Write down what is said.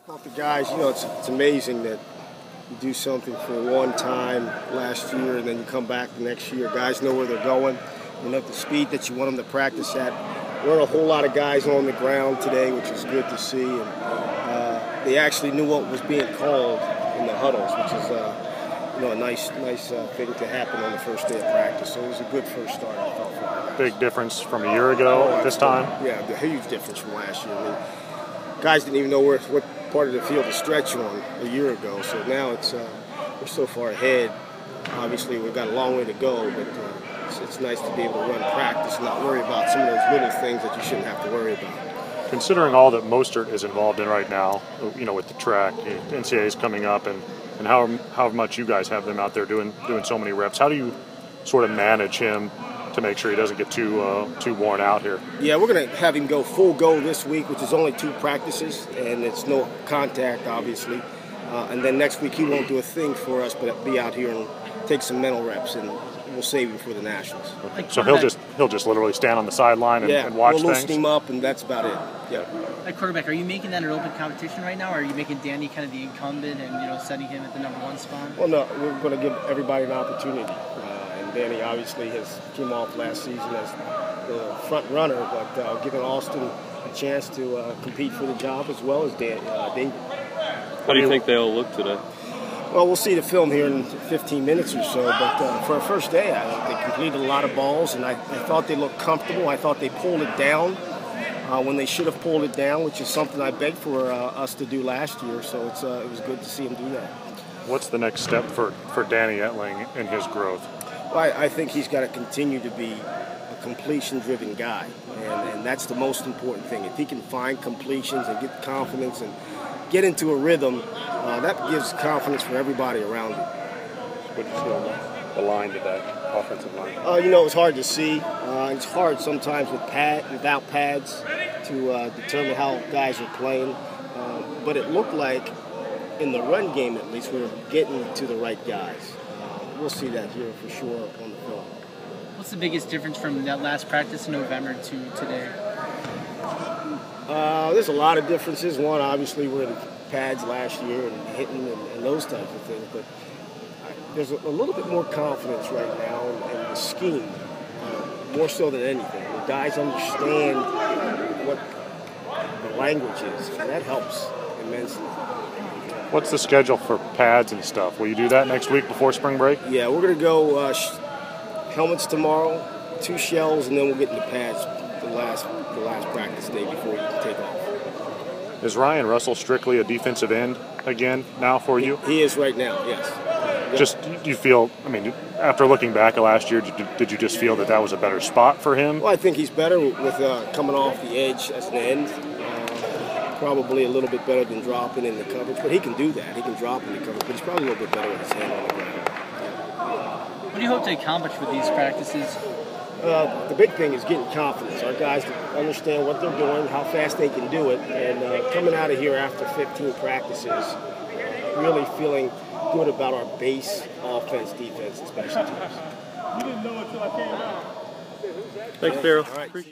About the guys, it's amazing that you do something for one time last year and then you come back the next year. Guys know where they're going. At the speed that you want them to practice at. There weren't a whole lot of guys on the ground today, which is good to see. And they actually knew what was being called in the huddles, which is a nice thing to happen on the first day of practice. So it was a good first start, I thought, for our guys. Big difference from a year ago this time? Yeah, a huge difference from last year. I mean, guys didn't even know what part of the field to stretch on a year ago. So now we're so far ahead. Obviously, we've got a long way to go, but it's nice to be able to run practice and not worry about some of those little things that you shouldn't have to worry about. Considering all that Mostert is involved in right now, with the track, the NCAA is coming up, and how much you guys have them out there doing so many reps, how do you sort of manage him to make sure he doesn't get too worn out here? Yeah, we're going to have him go full go this week, which is only 2 practices, and it's no contact, obviously. And then next week he won't do a thing for us, but be out here and take some mental reps, and we'll save him for the Nationals. Okay. So he'll just literally stand on the sideline and watch things? We'll loosen him up, and that's about it. Yeah. At quarterback, are you making that an open competition right now, or are you making Danny kind of the incumbent and setting him at the #1 spot? Well, no, we're going to give everybody an opportunity. And Danny obviously came off last season as the front runner, but giving Austin a chance to compete for the job as well as David. How do you think they'll look today? Well, we'll see the film here in 15 minutes or so, but for a first day, I think they completed a lot of balls, and I thought they looked comfortable. I thought they pulled it down when they should have pulled it down, which is something I begged for us to do last year, so it was good to see him do that. What's the next step for Danny Etling in his growth? Well, I think he's got to continue to be a completion-driven guy, and that's the most important thing. If he can find completions and get confidence and get into a rhythm, that gives confidence for everybody around him. What did you see on the line today, offensive line? It's hard to see. It's hard sometimes without pads to determine how guys are playing. But it looked like, in the run game at least, we were getting to the right guys. We'll see that here for sure on the film. What's the biggest difference from that last practice in November to today? There's a lot of differences. One, obviously, we're in pads last year and hitting and those types of things, but there's a little bit more confidence right now in the scheme, more so than anything. The guys understand what the language is, and that helps immensely. What's the schedule for pads and stuff? Will you do that next week before spring break? Yeah, we're going to go helmets tomorrow, 2 shells, and then we'll get into pads the last practice day before we take off. Is Ryan Russell strictly a defensive end again now for you? He is right now, yes. Just, do you feel, after looking back at last year, did you just feel that was a better spot for him? Well, I think he's better with coming off the edge as an end. Probably a little bit better than dropping in the coverage, but he can do that. He can drop in the coverage, but he's probably a little bit better with his hand on the ground. What do you hope to accomplish with these practices? The big thing is getting confidence. Our guys understand what they're doing, how fast they can do it, and coming out of here after 15 practices, really feeling good about our base offense, defense, and special teams. Thanks, Darrell. All right.